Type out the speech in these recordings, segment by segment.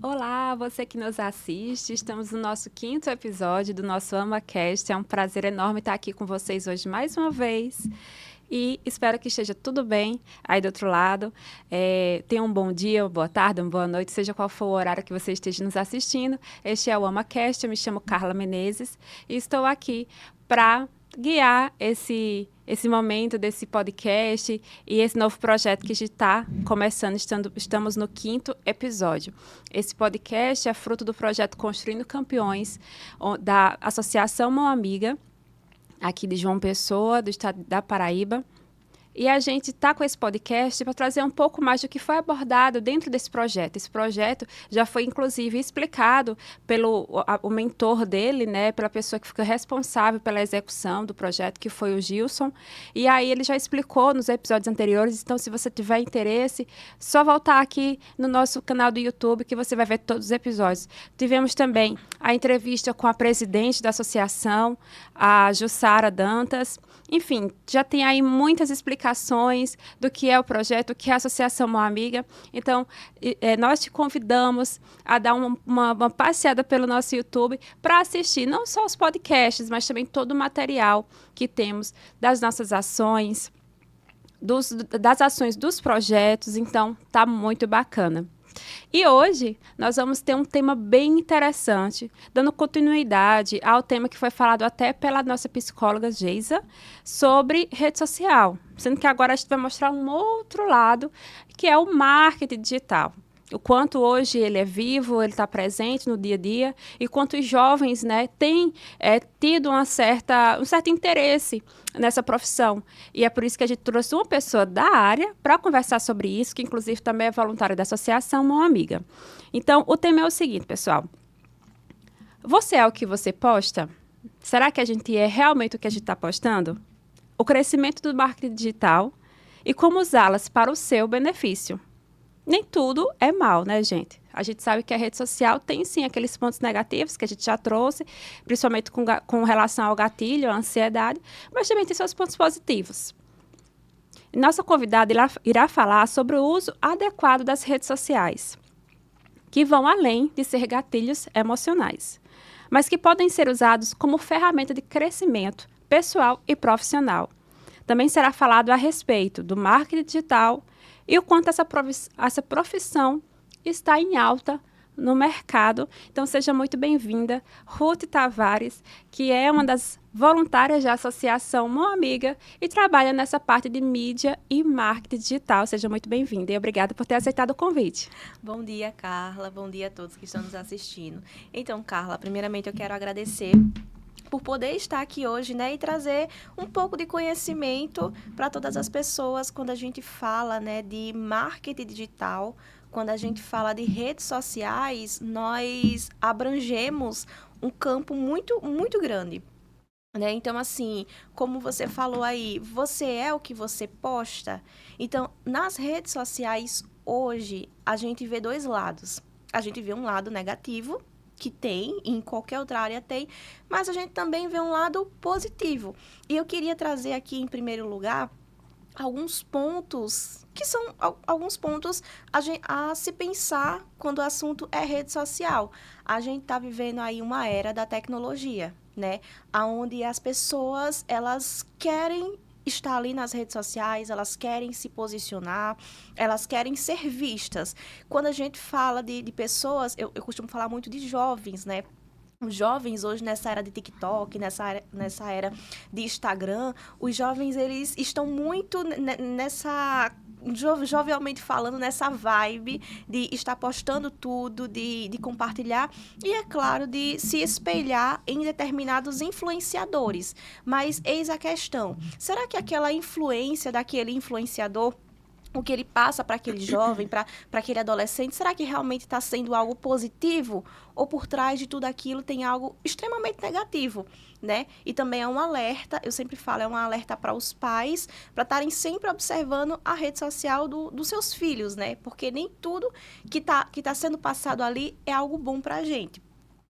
Olá, você que nos assiste. Estamos no nosso quinto episódio do nosso AmaCast. É um prazer enorme estar aqui com vocês hoje mais uma vez. E espero que esteja tudo bem aí do outro lado. Tenha um bom dia, uma boa tarde, uma boa noite, seja qual for o horário que você esteja nos assistindo. Este é o AmaCast. Eu me chamo Carla Menezes e estou aqui para guiar esse momento desse podcast e esse novo projeto que a gente está começando. Estamos no quinto episódio. Esse podcast é fruto do projeto Construindo Campeões, da Associação Mão Amiga, aqui de João Pessoa, do estado da Paraíba. E a gente está com esse podcast para trazer um pouco mais do que foi abordado dentro desse projeto. Esse projeto já foi, inclusive, explicado pelo o mentor dele, né, pela pessoa que fica responsável pela execução do projeto, que foi o Gilson. E aí ele já explicou nos episódios anteriores. Então, se você tiver interesse, só voltar aqui no nosso canal do YouTube que você vai ver todos os episódios. Tivemos também a entrevista com a presidente da associação, a Jussara Dantas. Enfim, já tem aí muitas explicações do que é o projeto, o que é a Associação Mão Amiga. Então, nós te convidamos a dar uma passeada pelo nosso YouTube para assistir não só os podcasts, mas também todo o material que temos das nossas ações, das ações dos projetos. Então, tá muito bacana. E hoje nós vamos ter um tema bem interessante, dando continuidade ao tema que foi falado até pela nossa psicóloga Geisa sobre rede social, sendo que agora a gente vai mostrar um outro lado, que é o marketing digital. O quanto hoje ele é vivo, ele está presente no dia a dia, e quanto os jovens, né, têm tido um certo interesse nessa profissão. E é por isso que a gente trouxe uma pessoa da área para conversar sobre isso, que inclusive também é voluntária da Associação Mão Amiga. Então, o tema é o seguinte, pessoal. Você é o que você posta? Será que a gente é realmente o que a gente está postando? O crescimento do marketing digital e como usá-las para o seu benefício. Nem tudo é mal, né, gente? A gente sabe que a rede social tem, sim, aqueles pontos negativos que a gente já trouxe, principalmente com relação ao gatilho, à ansiedade, mas também tem seus pontos positivos. Nossa convidada irá falar sobre o uso adequado das redes sociais, que vão além de ser gatilhos emocionais, mas que podem ser usados como ferramenta de crescimento pessoal e profissional. Também será falado a respeito do marketing digital e o quanto essa profissão está em alta no mercado. Então, seja muito bem-vinda, Ruth Tavares, que é uma das voluntárias da Associação Mão Amiga e trabalha nessa parte de mídia e marketing digital. Seja muito bem-vinda e obrigada por ter aceitado o convite. Bom dia, Carla. Bom dia a todos que estão nos assistindo. Então, Carla, primeiramente eu quero agradecer por poder estar aqui hoje, né, e trazer um pouco de conhecimento para todas as pessoas quando a gente fala, né, de marketing digital, quando a gente fala de redes sociais, nós abrangemos um campo muito, muito grande. Né? Então, assim, como você falou aí, você é o que você posta. Então, nas redes sociais, hoje, a gente vê dois lados. A gente vê um lado negativo, que tem, em qualquer outra área tem, mas a gente também vê um lado positivo. E eu queria trazer aqui, em primeiro lugar, alguns pontos, que são alguns pontos a se pensar quando o assunto é rede social. A gente está vivendo aí uma era da tecnologia, né? Onde as pessoas, elas querem estar ali nas redes sociais, elas querem se posicionar, elas querem ser vistas. Quando a gente fala de pessoas, eu costumo falar muito de jovens, né? Os jovens hoje, nessa era de TikTok, nessa era de Instagram, os jovens, eles estão muito nessa, jovialmente falando, nessa vibe de estar postando tudo, de compartilhar e, é claro, de se espelhar em determinados influenciadores. Mas eis a questão, será que aquela influência daquele influenciador, o que ele passa para aquele jovem, para aquele adolescente, será que realmente está sendo algo positivo? Ou por trás de tudo aquilo tem algo extremamente negativo, né? E também é um alerta, eu sempre falo, é um alerta para os pais, para estarem sempre observando a rede social dos seus filhos, né? Porque nem tudo que tá sendo passado ali é algo bom para a gente.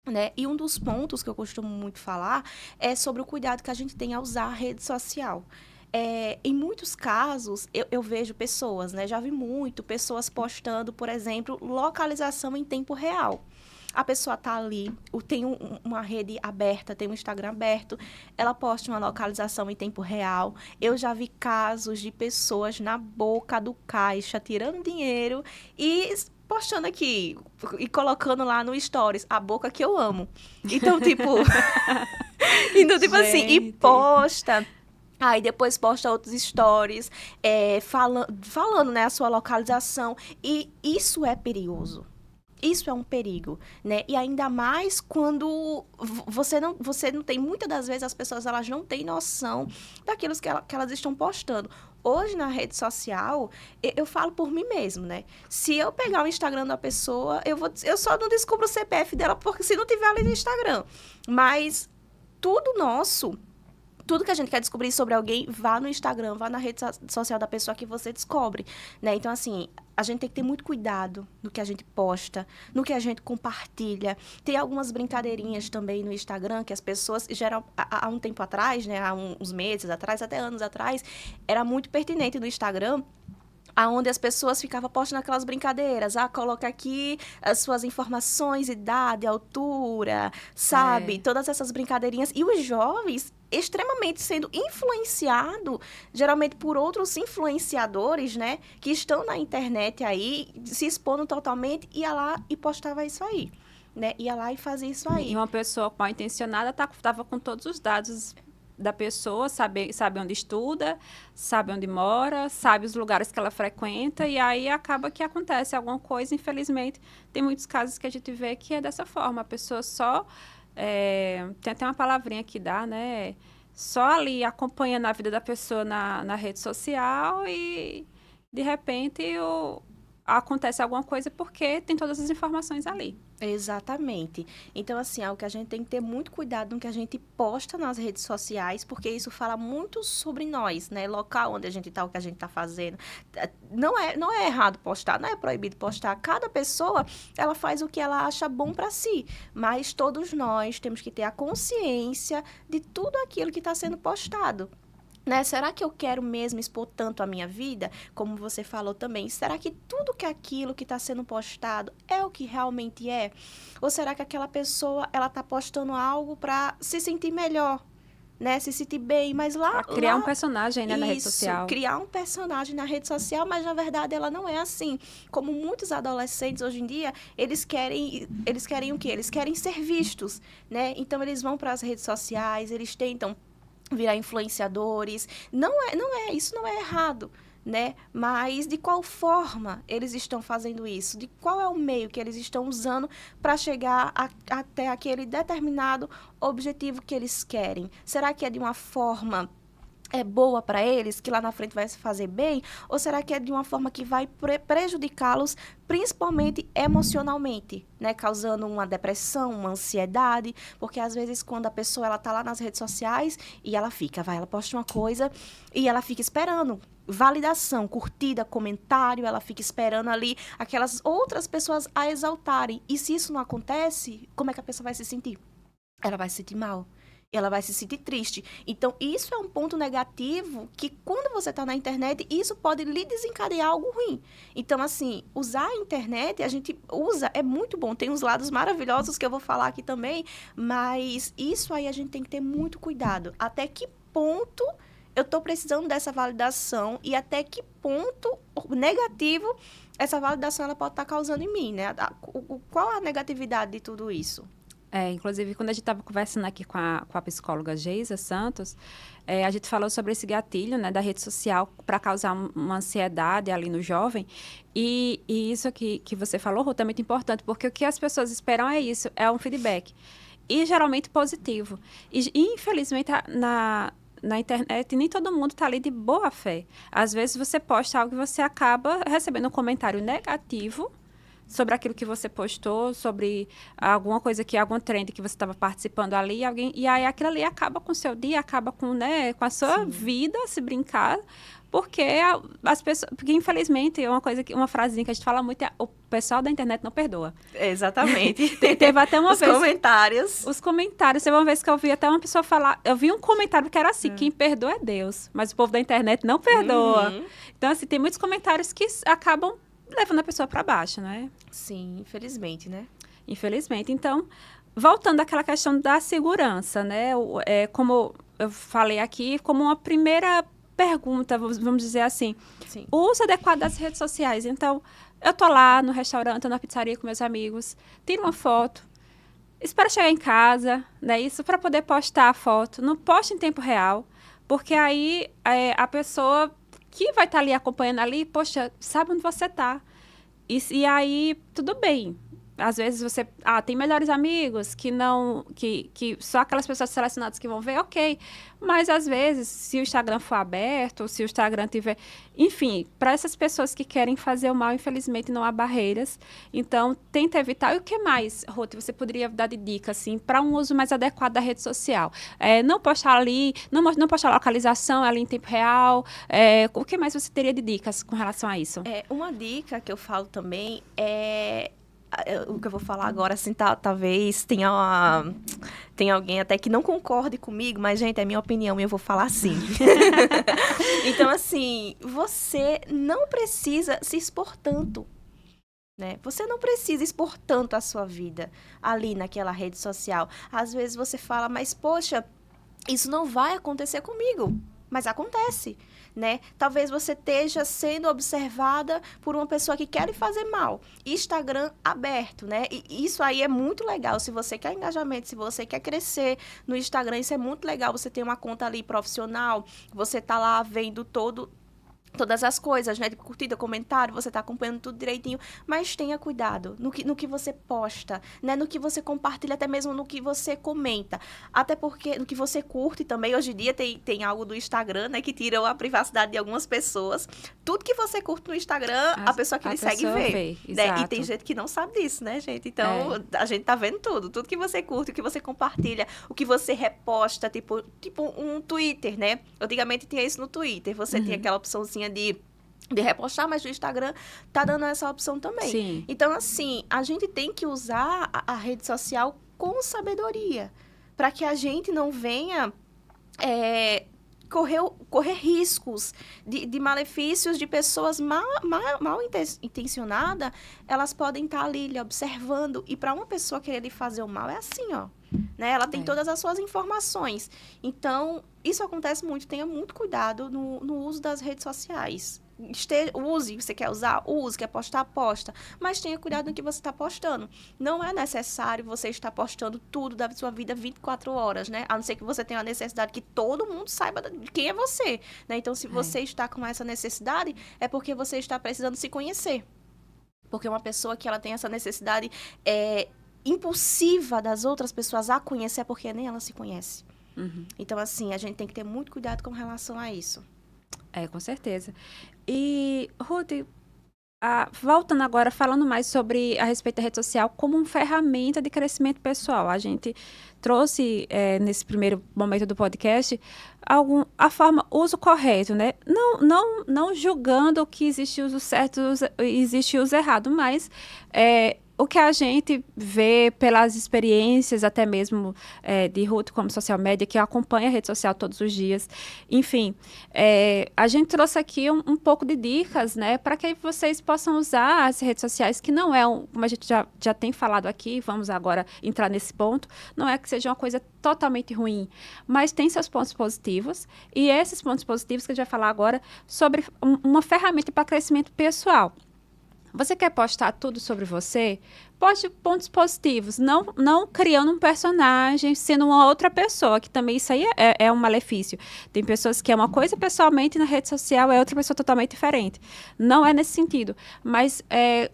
Né? E um dos pontos que eu costumo muito falar é sobre o cuidado que a gente tem ao usar a rede social. Em muitos casos, eu vejo pessoas, né? Já vi muito pessoas postando, por exemplo, localização em tempo real. A pessoa tá ali, tem uma rede aberta, tem um Instagram aberto, ela posta uma localização em tempo real. Eu já vi casos de pessoas na boca do caixa, tirando dinheiro e postando aqui e colocando lá no Stories, a boca que eu amo. Então, tipo, então, tipo assim, e Gente. posta. Aí depois posta outros stories, falando, né, a sua localização. E isso é perigoso. Isso é um perigo, né? E ainda mais quando você não tem, muitas das vezes as pessoas elas não têm noção daquilo que elas estão postando. Hoje na rede social, eu falo por mim mesmo, né? Se eu pegar o Instagram da pessoa, eu só não descubro o CPF dela porque se não tiver ali no Instagram. Mas tudo nosso, tudo que a gente quer descobrir sobre alguém, vá no Instagram, vá na rede social da pessoa que você descobre, né? Então, assim, a gente tem que ter muito cuidado no que a gente posta, no que a gente compartilha. Tem algumas brincadeirinhas também no Instagram que as pessoas, geral, há um tempo atrás, né? Há uns meses atrás, até anos atrás, era muito pertinente no Instagram, aonde as pessoas ficavam postando aquelas brincadeiras. Coloca aqui as suas informações, idade, altura, sabe? Todas essas brincadeirinhas. E os jovens extremamente sendo influenciado, geralmente por outros influenciadores, né? Que estão na internet aí, se expondo totalmente, ia lá e postava isso aí, né? Ia lá e fazia isso E aí. uma pessoa mal intencionada estava com todos os dados da pessoa, sabe onde estuda, sabe onde mora, sabe os lugares que ela frequenta, e aí acaba que acontece alguma coisa, infelizmente. Tem muitos casos que a gente vê que é dessa forma, a pessoa só... tem até uma palavrinha que dá, né? Só ali acompanhando a vida da pessoa na rede social e, de repente, acontece alguma coisa porque tem todas as informações ali. Exatamente. Então, assim, é o que a gente tem que ter muito cuidado no que a gente posta nas redes sociais, porque isso fala muito sobre nós, né? Local onde a gente está, o que a gente está fazendo. Não é errado postar, não é proibido postar. Cada pessoa, ela faz o que ela acha bom para si. Mas todos nós temos que ter a consciência de tudo aquilo que está sendo postado. Né? Será que eu quero mesmo expor tanto a minha vida? Como você falou também, será que tudo que aquilo que está sendo postado é o que realmente é? Ou será que aquela pessoa, ela está postando algo para se sentir melhor, né? Se sentir bem, mas Para criar um personagem, né, na rede isso, social. criar um personagem na rede social, mas na verdade ela não é assim. Como muitos adolescentes hoje em dia, eles querem o quê? Eles querem ser vistos, né? Então eles vão para as redes sociais, eles tentam virar influenciadores. Isso não é errado, né? Mas de qual forma eles estão fazendo isso? De qual é o meio que eles estão usando para chegar até aquele determinado objetivo que eles querem? Será que é de uma forma boa para eles, que lá na frente vai se fazer bem? Ou será que é de uma forma que vai prejudicá-los, principalmente emocionalmente, né? Causando uma depressão, uma ansiedade, porque às vezes quando a pessoa ela tá lá nas redes sociais e ela posta uma coisa e ela fica esperando validação, curtida, comentário, ela fica esperando ali aquelas outras pessoas a exaltarem. E se isso não acontece, como é que a pessoa vai se sentir? Ela vai se sentir mal. Ela vai se sentir triste. Então, isso é um ponto negativo que, quando você está na internet, isso pode lhe desencadear algo ruim. Então, assim, usar a internet, a gente usa, é muito bom. Tem uns lados maravilhosos que eu vou falar aqui também, mas isso aí a gente tem que ter muito cuidado. Até que ponto eu estou precisando dessa validação e até que ponto negativo essa validação ela pode estar causando em mim, né? Qual a negatividade de tudo isso? Inclusive, quando a gente estava conversando aqui com a psicóloga Geisa Santos, a gente falou sobre esse gatilho, né, da rede social para causar uma ansiedade ali no jovem. E isso que você falou, Ruth, é muito importante, porque o que as pessoas esperam é isso, é um feedback. E geralmente positivo. E infelizmente, na internet, nem todo mundo está ali de boa fé. Às vezes você posta algo e você acaba recebendo um comentário negativo, sobre aquilo que você postou, sobre alguma coisa algum trend que você estava participando ali, e aí aquilo ali acaba com o seu dia, acaba com, né, com a sua vida, se brincar, porque as pessoas, porque infelizmente uma frasinha que a gente fala muito é o pessoal da internet não perdoa. Exatamente. Teve até uma vez... Os comentários. Teve uma vez que eu vi até uma pessoa falar... Eu vi um comentário que era assim, quem perdoa é Deus. Mas o povo da internet não perdoa. Então, assim, tem muitos comentários que acabam levando a pessoa para baixo, né? Sim, infelizmente, né? Infelizmente. Então, voltando àquela questão da segurança, né? Como eu falei aqui, como uma primeira pergunta, vamos dizer assim. Sim. O uso adequado das redes sociais. Então, eu tô lá no restaurante, na pizzaria com meus amigos, tiro uma foto, espero chegar em casa, né? Isso para poder postar a foto. Não poste em tempo real, porque aí a pessoa que vai estar ali acompanhando ali, poxa, sabe onde você tá. E aí, tudo bem. Às vezes você tem melhores amigos que só aquelas pessoas selecionadas que vão ver, ok. Mas às vezes, se o Instagram for aberto, se o Instagram tiver... Enfim, para essas pessoas que querem fazer o mal, infelizmente não há barreiras. Então, tenta evitar. E o que mais, Ruth, você poderia dar de dica, assim, para um uso mais adequado da rede social? Não postar ali, não postar localização ali em tempo real. O que mais você teria de dicas com relação a isso? Uma dica que eu falo também o que eu vou falar agora, assim, talvez tenha alguém até que não concorde comigo, mas, gente, é minha opinião e eu vou falar assim. Então, assim, você não precisa se expor tanto, né? Você não precisa expor tanto a sua vida ali naquela rede social. Às vezes você fala, mas, poxa, isso não vai acontecer comigo. Mas acontece, né? Talvez você esteja sendo observada por uma pessoa que quer lhe fazer mal. Instagram aberto, né? E isso aí é muito legal. Se você quer engajamento, se você quer crescer no Instagram, isso é muito legal. Você tem uma conta ali profissional, você tá lá vendo todas as coisas, né? De curtida, comentário, você tá acompanhando tudo direitinho. Mas tenha cuidado no que você posta, né? No que você compartilha, até mesmo no que você comenta. Até porque no que você curte também, hoje em dia tem algo do Instagram, né? Que tira a privacidade de algumas pessoas. Tudo que você curte no Instagram, a pessoa que lhe segue vê. Né? E tem gente que não sabe disso, né, gente? Então, a gente tá vendo tudo. Tudo que você curte, o que você compartilha, o que você reposta, tipo um Twitter, né? Antigamente tinha isso no Twitter. Você tinha aquela opçãozinha de repostar, mas o Instagram tá dando essa opção também. Sim. Então, assim, a gente tem que usar a rede social com sabedoria, para que a gente não venha correr riscos de malefícios de pessoas mal intencionadas. Elas podem estar ali lhe observando, e para uma pessoa querer lhe fazer o mal é assim, ó. Né? Ela tem todas as suas informações. Então, isso acontece muito. Tenha muito cuidado no uso das redes sociais. Use, você quer usar, use, quer postar, posta. Mas tenha cuidado no que você está postando. Não é necessário você estar postando tudo da sua vida 24 horas, né? A não ser que você tenha a necessidade que todo mundo saiba de quem é você, né? Então, se você está com essa necessidade, é porque você está precisando se conhecer. Porque uma pessoa que ela tem essa necessidade impulsiva das outras pessoas a conhecer, é porque nem ela se conhece. Então, assim, a gente tem que ter muito cuidado com relação a isso. Com certeza. E, Ruth, voltando agora, falando mais a respeito da rede social como uma ferramenta de crescimento pessoal. A gente trouxe, nesse primeiro momento do podcast, a forma, uso correto, né? Não julgando que existe uso certo e existe uso errado, mas o que a gente vê pelas experiências, até mesmo de Ruth como social media, que acompanha a rede social todos os dias. Enfim, a gente trouxe aqui um pouco de dicas, né, para que vocês possam usar as redes sociais, que não como a gente já tem falado aqui, vamos agora entrar nesse ponto, não é que seja uma coisa totalmente ruim, mas tem seus pontos positivos, e esses pontos positivos que a gente vai falar agora sobre uma ferramenta para crescimento pessoal. Você quer postar tudo sobre você? Poste pontos positivos, não criando um personagem, sendo uma outra pessoa, que também isso aí é um malefício. Tem pessoas que é uma coisa pessoalmente, na rede social é outra pessoa totalmente diferente. Não é nesse sentido, mas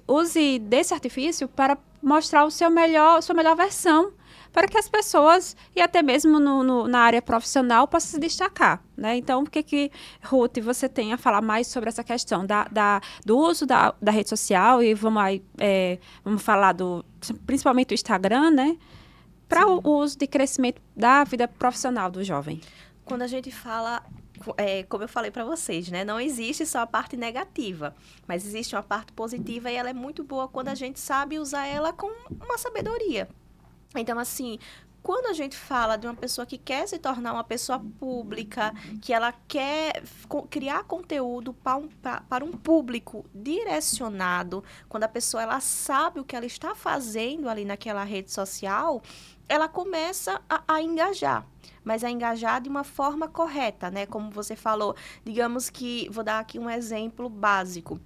use desse artifício para mostrar sua melhor versão, para que as pessoas, e até mesmo na área profissional, possam se destacar, né? Então, o que, Ruth, você tem a falar mais sobre essa questão do uso da rede social, e vamos falar principalmente do Instagram, né? Para o uso de crescimento da vida profissional do jovem. Quando a gente fala, como eu falei para vocês, né? Não existe só a parte negativa, mas existe uma parte positiva e ela é muito boa quando a gente sabe usar ela com uma sabedoria. Então, assim, quando a gente fala de uma pessoa que quer se tornar uma pessoa pública, que ela quer criar conteúdo para um público direcionado, quando a pessoa ela sabe o que ela está fazendo ali naquela rede social, ela começa a engajar. Mas a engajar de uma forma correta, né? Como você falou, digamos que, vou dar aqui um exemplo básico.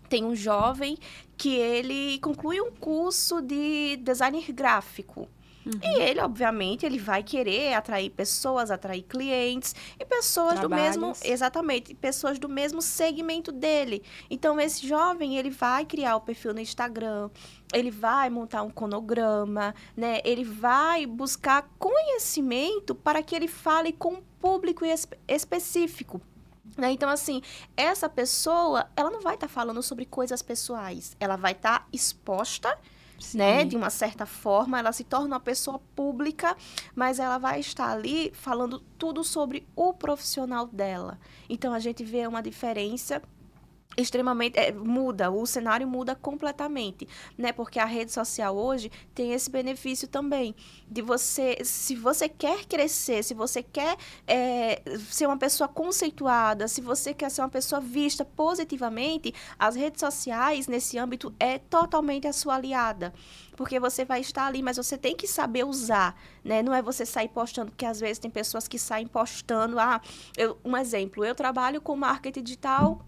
Tem um jovem que ele conclui um curso de designer gráfico. E ele, obviamente, ele vai querer atrair pessoas, atrair clientes e pessoas do mesmo, exatamente, pessoas do mesmo segmento dele. Então, esse jovem, ele vai criar o perfil no Instagram, ele vai montar um cronograma, né? Ele vai buscar conhecimento para que ele fale com um público específico. Né? Então, assim, essa pessoa, ela não vai estar falando sobre coisas pessoais, ela vai estar exposta, né? De uma certa forma, ela se torna uma pessoa pública, mas ela vai estar ali falando tudo sobre o profissional dela. Então, a gente vê uma diferença extremamente, muda, o cenário muda completamente, né? Porque a rede social hoje tem esse benefício também, de você, se você quer crescer, se você quer ser uma pessoa conceituada, se você quer ser uma pessoa vista positivamente, as redes sociais, nesse âmbito, é totalmente a sua aliada. Porque você vai estar ali, mas você tem que saber usar, né? Não é você sair postando, porque às vezes tem pessoas que saem postando, um exemplo, eu trabalho com marketing digital,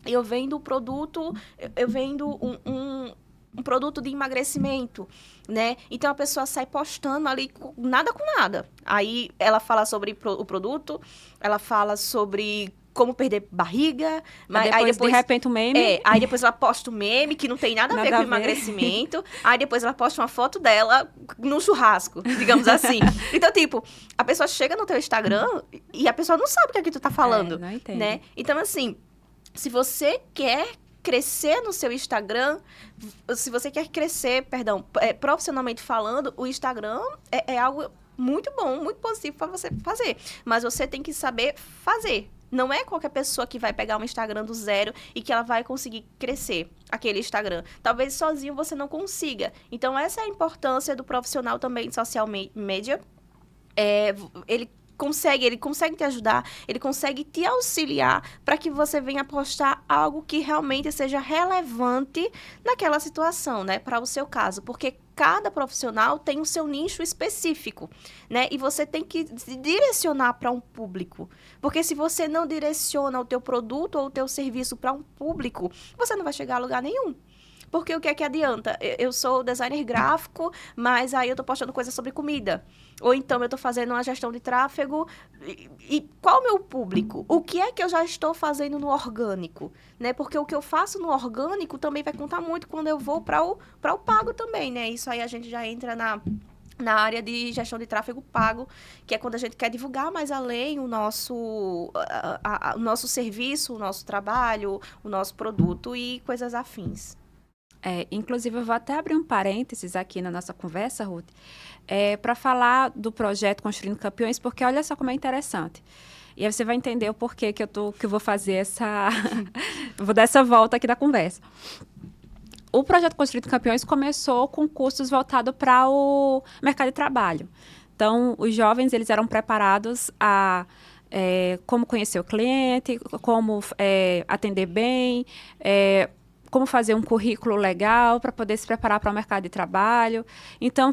eu vendo um produto, eu vendo um produto de emagrecimento, né? Então, a pessoa sai postando ali nada com nada. Aí, ela fala sobre o produto, ela fala sobre como perder barriga. Mas aí depois, de repente, um meme. Aí depois ela posta um meme que não tem nada a ver com emagrecimento. Aí depois ela posta uma foto dela no churrasco, digamos assim. Então, tipo, a pessoa chega no teu Instagram e a pessoa não sabe o que é que tu tá falando. Não entende. Né? Então, assim, se você quer crescer no seu Instagram, se você quer crescer, profissionalmente falando, o Instagram é algo muito bom, muito positivo para você fazer. Mas você tem que saber fazer. Não é qualquer pessoa que vai pegar um Instagram do zero e que ela vai conseguir crescer aquele Instagram. Talvez sozinho você não consiga. Então, essa é a importância do profissional também de social media. Ele consegue te ajudar, ele consegue te auxiliar para que você venha postar algo que realmente seja relevante naquela situação, né? Para o seu caso, porque cada profissional tem o seu nicho específico, né? E você tem que direcionar para um público, porque se você não direciona o teu produto ou o teu serviço para um público, você não vai chegar a lugar nenhum. Porque o que é que adianta? Eu sou designer gráfico, mas aí eu tô postando coisas sobre comida. Ou então eu tô fazendo uma gestão de tráfego. E qual o meu público? O que é que eu já estou fazendo no orgânico? Né? Porque o que eu faço no orgânico também vai contar muito quando eu vou para o pago também, né? Isso aí a gente já entra na área de gestão de tráfego pago, que é quando a gente quer divulgar mais além o nosso serviço, o nosso trabalho, o nosso produto e coisas afins. Inclusive, eu vou até abrir um parênteses aqui na nossa conversa, Ruth, para falar do projeto Construindo Campeões, porque olha só como é interessante. E aí você vai entender o porquê que eu vou fazer vou dar essa volta aqui da conversa. O projeto Construindo Campeões começou com cursos voltados para o mercado de trabalho. Então, os jovens eles eram preparados a como conhecer o cliente, como atender bem, como fazer um currículo legal para poder se preparar para o mercado de trabalho. Então,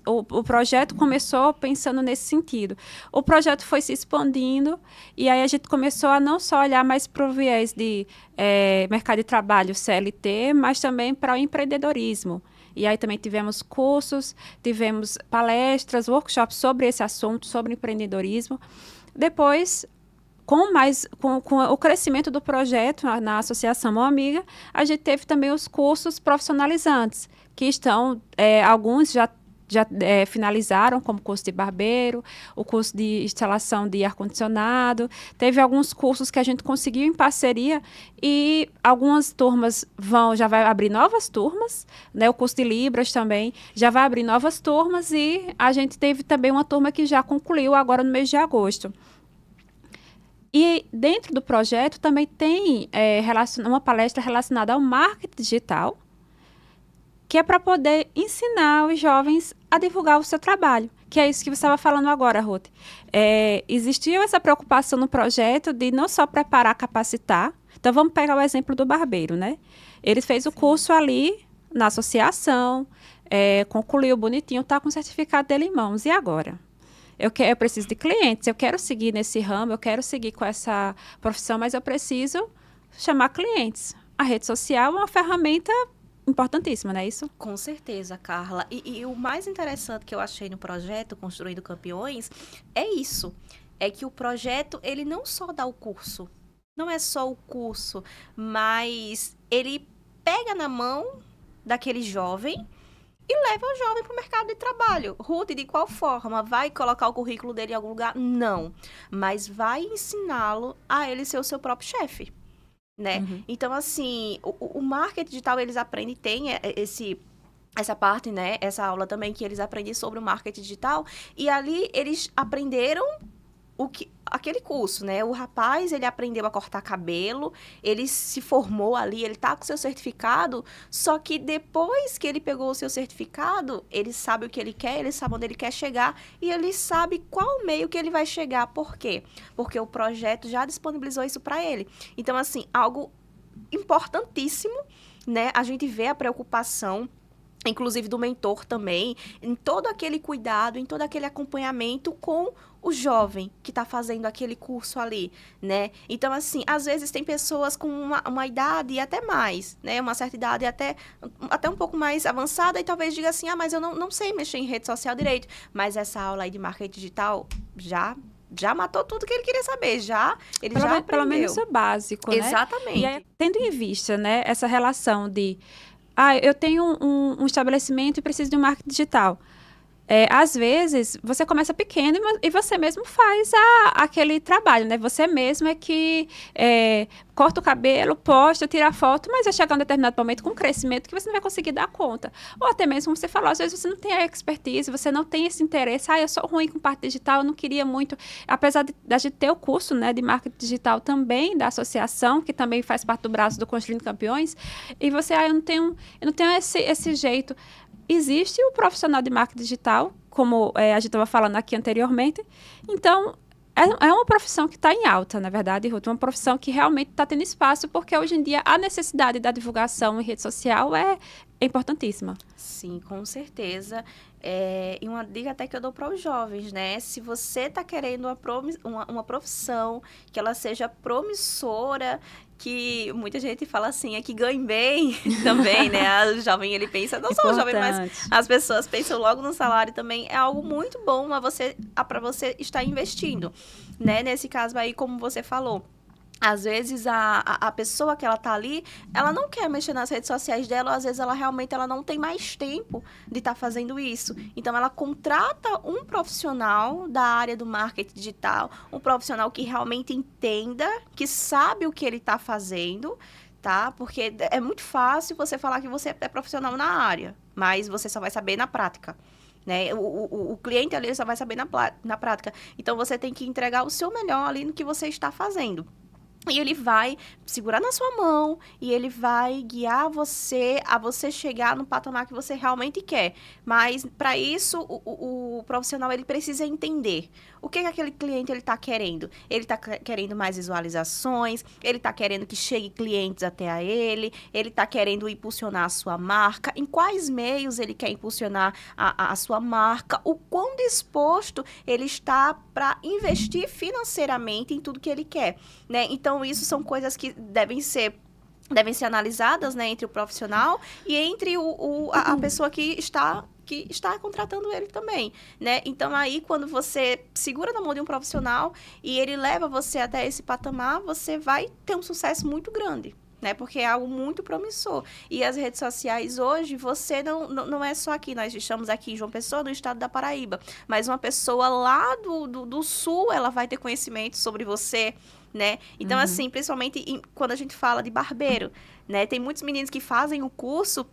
o projeto começou pensando nesse sentido. O projeto foi se expandindo e aí a gente começou a não só olhar mais para o viés de mercado de trabalho CLT, mas também para o empreendedorismo. E aí também tivemos cursos, tivemos palestras, workshops sobre esse assunto, sobre empreendedorismo. Depois, com o crescimento do projeto na Associação Mão Amiga, a gente teve também os cursos profissionalizantes, que estão, alguns já já finalizaram, como o curso de barbeiro, o curso de instalação de ar-condicionado. Teve alguns cursos que a gente conseguiu em parceria e algumas turmas já vai abrir novas turmas, né? O curso de Libras também já vai abrir novas turmas e a gente teve também uma turma que já concluiu agora no mês de agosto. E dentro do projeto também tem uma palestra relacionada ao marketing digital, que é para poder ensinar os jovens a divulgar o seu trabalho, que é isso que você estava falando agora, Ruth. Existiu essa preocupação no projeto de não só preparar, capacitar. Então, vamos pegar o exemplo do barbeiro, né? Ele fez o curso ali na associação, concluiu bonitinho, está com o certificado dele em mãos. E agora? Eu preciso de clientes, eu quero seguir nesse ramo, eu quero seguir com essa profissão, mas eu preciso chamar clientes. A rede social é uma ferramenta importantíssima, não é isso? Com certeza, Carla. E o mais interessante que eu achei no projeto Construindo Campeões é isso. É que o projeto, ele não só dá o curso. Não é só o curso, mas ele pega na mão daquele jovem e leva o jovem para o mercado de trabalho. Ruth, de qual forma? Vai colocar o currículo dele em algum lugar? Não. Mas vai ensiná-lo a ele ser o seu próprio chefe, né? Uhum. Então, assim, o marketing digital, eles aprendem, tem essa parte, né? Essa aula também que eles aprendem sobre o marketing digital. E ali eles aprenderam aquele curso, né? O rapaz, ele aprendeu a cortar cabelo, ele se formou ali, ele tá com seu certificado, só que depois que ele pegou o seu certificado, ele sabe o que ele quer, ele sabe onde ele quer chegar e ele sabe qual meio que ele vai chegar. Por quê? Porque o projeto já disponibilizou isso para ele. Então, assim, algo importantíssimo, né? A gente vê a preocupação, inclusive do mentor também, em todo aquele cuidado, em todo aquele acompanhamento com o jovem que está fazendo aquele curso ali, né? Então, assim, às vezes tem pessoas com uma idade e até mais, né? Uma certa idade até um pouco mais avançada e talvez diga assim, mas eu não sei mexer em rede social direito. Mas essa aula aí de marketing digital já matou tudo que ele queria saber, ele já aprendeu. Pelo menos o básico, né? Exatamente. E aí, tendo em vista, né, essa relação de eu tenho um estabelecimento e preciso de um marketing digital. Às vezes, você começa pequeno e você mesmo faz aquele trabalho, né? Você mesmo é que corta o cabelo, posta, tira a foto, mas vai chegar um determinado momento com crescimento que você não vai conseguir dar conta. Ou até mesmo, como você falou, às vezes você não tem a expertise, você não tem esse interesse. Eu sou ruim com parte digital, eu não queria muito. Apesar de a gente ter o curso, né, de marketing digital também, da associação, que também faz parte do braço do Construindo Campeões, e você, eu não tenho esse jeito. Existe o profissional de marketing digital, como a gente estava falando aqui anteriormente. Então, é uma profissão que está em alta, na verdade, Ruth. Uma profissão que realmente está tendo espaço, porque hoje em dia a necessidade da divulgação em rede social é importantíssima. Sim, com certeza. E uma dica até que eu dou para os jovens, né? Se você está querendo uma profissão que ela seja promissora, que muita gente fala assim, que ganhe bem também, né? O jovem, ele pensa, não só o jovem, mas as pessoas pensam logo no salário também. É algo muito bom para você estar investindo, né? Nesse caso aí, como você falou. Às vezes, a pessoa que ela tá ali, ela não quer mexer nas redes sociais dela, ou às vezes ela realmente não tem mais tempo de estar fazendo isso. Então, ela contrata um profissional da área do marketing digital, um profissional que realmente entenda, que sabe o que ele está fazendo, tá? Porque é muito fácil você falar que você é profissional na área, mas você só vai saber na prática. Né? O cliente ali só vai saber na prática. Então, você tem que entregar o seu melhor ali no que você está fazendo. E ele vai segurar na sua mão e ele vai guiar você a você chegar no patamar que você realmente quer. Mas, para isso, o profissional ele precisa entender o que aquele cliente está querendo. Ele está querendo mais visualizações, ele está querendo que chegue clientes até a ele está querendo impulsionar a sua marca, em quais meios ele quer impulsionar a sua marca, o quão disposto ele está para investir financeiramente em tudo que ele quer, né? Então, isso são coisas que devem ser analisadas, né, entre o profissional e entre a pessoa que está contratando ele também, né? Então, aí, quando você segura na mão de um profissional e ele leva você até esse patamar, você vai ter um sucesso muito grande. né? Porque é algo muito promissor. E as redes sociais hoje, você não é só aqui, nós estamos aqui em João Pessoa, no estado da Paraíba, mas uma pessoa lá do sul, ela vai ter conhecimento sobre você, né? Então, assim, principalmente quando a gente fala de barbeiro, né? Tem muitos meninos que fazem o curso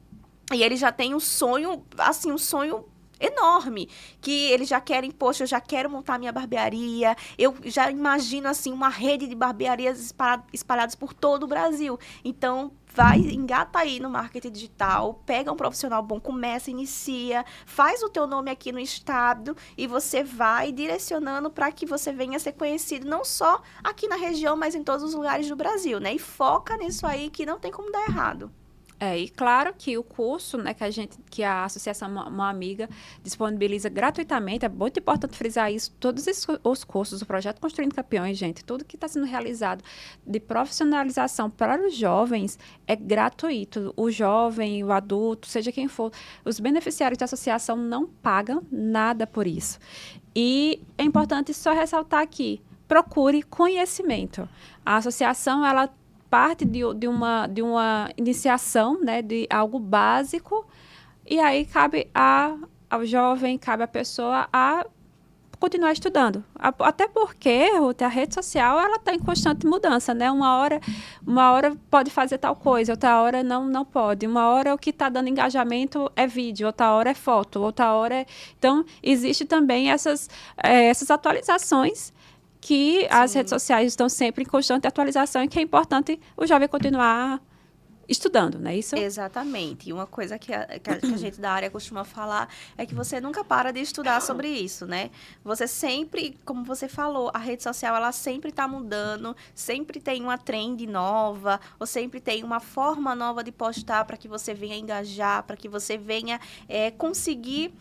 e eles já têm um sonho, assim, um sonho enorme, que eles já querem, poxa, eu já quero montar minha barbearia, eu já imagino, assim, uma rede de barbearias espalhadas por todo o Brasil. Então, engata aí no marketing digital, pega um profissional bom, começa, inicia, faz o teu nome aqui no estado e você vai direcionando para que você venha a ser conhecido, não só aqui na região, mas em todos os lugares do Brasil, né? E foca nisso aí que não tem como dar errado. E claro que o curso, né, que a Associação Uma Amiga disponibiliza gratuitamente, é muito importante frisar isso, todos os cursos, o projeto Construindo Campeões, gente, tudo que está sendo realizado de profissionalização para os jovens é gratuito. O jovem, o adulto, seja quem for, os beneficiários da associação não pagam nada por isso. E é importante só ressaltar aqui, procure conhecimento. A associação, ela parte de uma iniciação, né, de algo básico, e aí cabe ao jovem, cabe à pessoa a continuar estudando. Até porque, Ruth, a rede social ela está em constante mudança, né? Uma hora pode fazer tal coisa, outra hora não pode. Uma hora o que está dando engajamento é vídeo, outra hora é foto, outra hora é... Então, existe também essas atualizações que as redes sociais estão sempre em constante atualização e que é importante o jovem continuar estudando, não é isso? Exatamente. E uma coisa que a gente da área costuma falar é que você nunca para de estudar sobre isso, né? Você sempre, como você falou, a rede social, ela sempre está mudando, sempre tem uma trend nova, ou sempre tem uma forma nova de postar para que você venha engajar, para que você venha conseguir...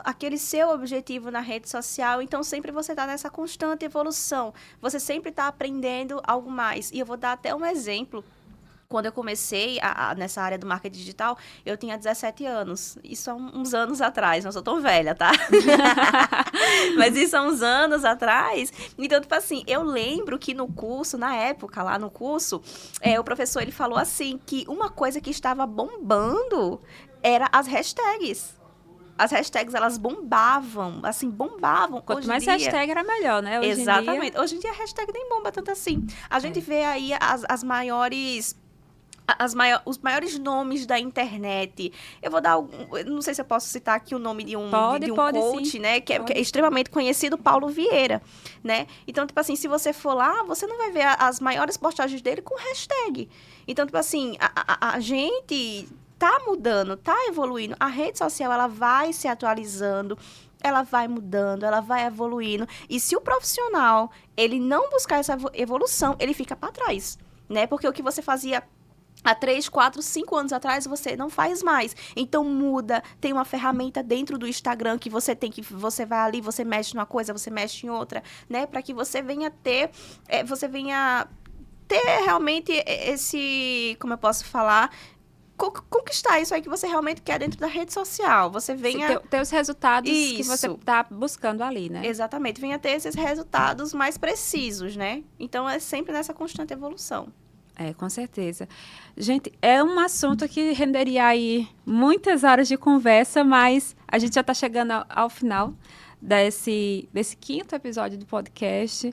aquele seu objetivo na rede social, então sempre você está nessa constante evolução, você sempre está aprendendo algo mais. E eu vou dar até um exemplo. Quando eu comecei nessa área do marketing digital, eu tinha 17 anos. Isso há uns anos atrás, não sou tão velha, tá? Mas isso há uns anos atrás. Então, tipo assim, eu lembro que no curso, na época, lá no curso, o professor, ele falou assim, que uma coisa que estava bombando era as hashtags. As hashtags, elas bombavam, assim, bombavam. Quanto mais hashtag, era melhor, né? Exatamente. Hoje em dia, a hashtag nem bomba tanto assim. A gente vê aí os maiores nomes da internet. Eu vou dar não sei se eu posso citar aqui o nome de um coach, sim. né? Que é extremamente conhecido, Paulo Vieira, né? Então, tipo assim, se você for lá, você não vai ver as maiores postagens dele com hashtag. Então, tipo assim, a gente tá mudando, tá evoluindo. A rede social, ela vai se atualizando, ela vai mudando, ela vai evoluindo. E se o profissional, ele não buscar essa evolução, ele fica para trás, né? Porque o que você fazia há 3, 4, 5 anos atrás, você não faz mais. Então, muda. Tem uma ferramenta dentro do Instagram que você vai ali, você mexe numa coisa, você mexe em outra, né? Para que você venha ter realmente como eu posso falar, conquistar isso aí que você realmente quer dentro da rede social. Você venha... ter os resultados que você está buscando ali, né? Exatamente. Venha ter esses resultados mais precisos, né? Então, é sempre nessa constante evolução. Com certeza. Gente, é um assunto que renderia aí muitas horas de conversa, mas a gente já está chegando ao final desse 5º episódio do podcast.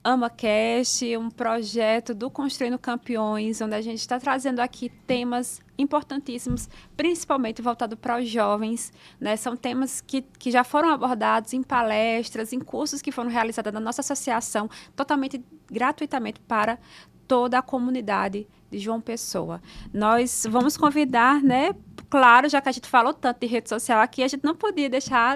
AmaCast, um projeto do Construindo Campeões, onde a gente está trazendo aqui temas importantíssimos, principalmente voltado para os jovens, né? São temas que já foram abordados em palestras, em cursos que foram realizados na nossa associação, totalmente gratuitamente para toda a comunidade de João Pessoa. Nós vamos convidar, né? Claro, já que a gente falou tanto de rede social aqui, a gente não podia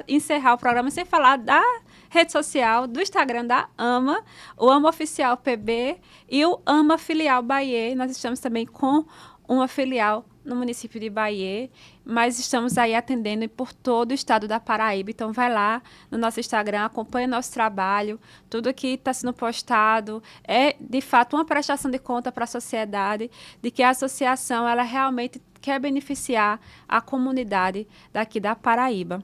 encerrar o programa sem falar da rede social, do Instagram da AMA, o AMA Oficial PB e o AMA Filial Bahia. Nós estamos também com uma filial no município de Bahia, mas estamos aí atendendo por todo o estado da Paraíba. Então, vai lá no nosso Instagram, acompanha o nosso trabalho, tudo que está sendo postado é, de fato, uma prestação de conta para a sociedade, de que a associação, ela realmente quer beneficiar a comunidade daqui da Paraíba.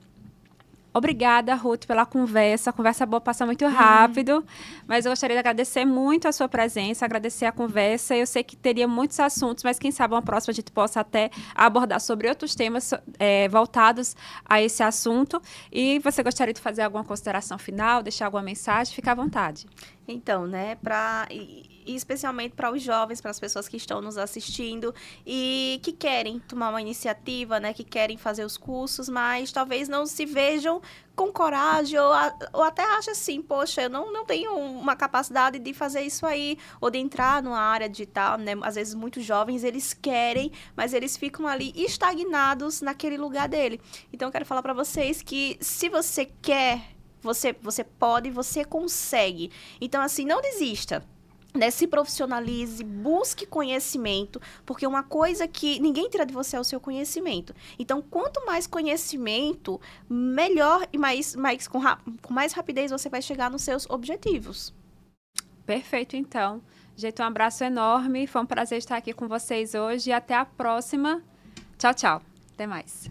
Obrigada, Ruth, pela conversa. A conversa boa passa muito rápido, mas eu gostaria de agradecer muito a sua presença, agradecer a conversa. Eu sei que teria muitos assuntos, mas quem sabe uma próxima a gente possa até abordar sobre outros temas voltados a esse assunto. E você gostaria de fazer alguma consideração final, deixar alguma mensagem? Fique à vontade. Então, né, e especialmente para os jovens, para as pessoas que estão nos assistindo e que querem tomar uma iniciativa, né, que querem fazer os cursos, mas talvez não se vejam com coragem ou até acham assim, poxa, eu não tenho uma capacidade de fazer isso aí, ou de entrar numa área digital, né? Às vezes muitos jovens, eles querem, mas eles ficam ali estagnados naquele lugar dele. Então, eu quero falar para vocês que se você quer, você pode, você consegue. Então, assim, não desista. Né, se profissionalize, busque conhecimento, porque uma coisa que ninguém tira de você é o seu conhecimento. Então, quanto mais conhecimento, melhor e com mais rapidez você vai chegar nos seus objetivos. Perfeito, então. Gente, um abraço enorme. Foi um prazer estar aqui com vocês hoje e até a próxima. Tchau, tchau. Até mais.